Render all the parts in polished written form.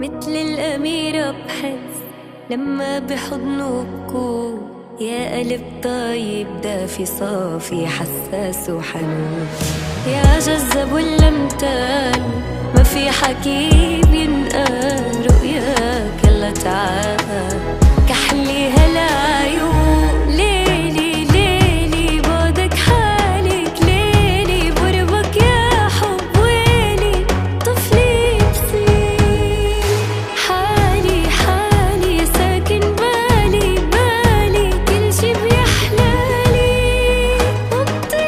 مثل الأميرة بحس لما بحضنه بكون يا قلب طيب دافي صافي حساس وحنون. يا جذب ولا امتال ما في حكي بينقال رؤياك يلا تعال كحلي هلا عيون. ليلي ليلي بعدك حالك ليلي بربك يا حب ويلي طفلي بصير حالي حالي يا ساكن بالي بالي كل شي بيحلالي وبطير.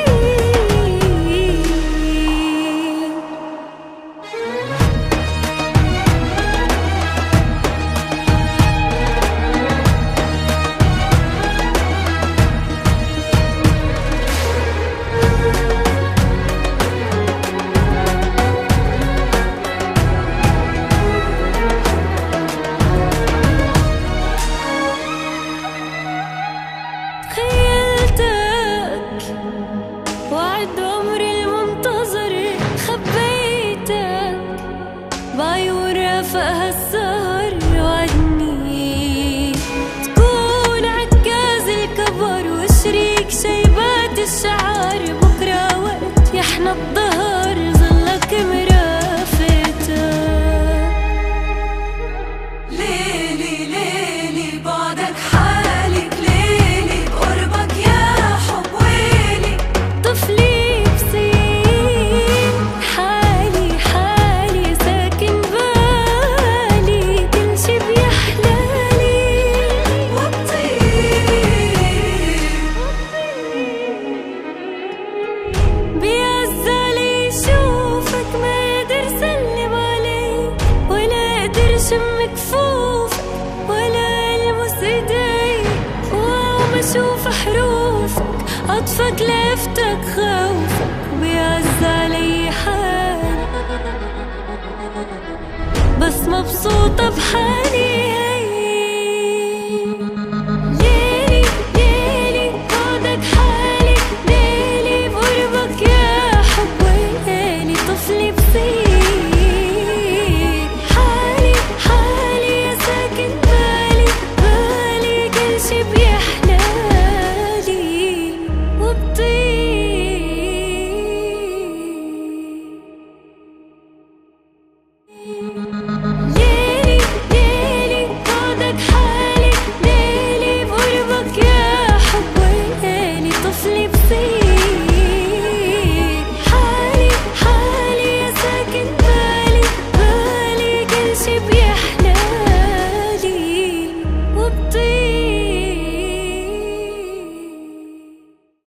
خيلتك وعد عمري المنتظر خبيتك بعيون رافقها السهر وعدني تكون عكاز الكبر وشريك شيبات الشعر. بكرة وقت يحنى الظهر ظلك مرافقتك. ليلي ليلي بعدك حالك ليلي بقربك يا حب ويلي طفلي بصير حالي حالي ساكن بالي كل شي بيحلالي وبطير. بيعزالي يشوفك ما قدر سلم عليك ولا قدر شم كفوفك ولا المس ايديك وما اشوف حروفك عطفك لفتك خاف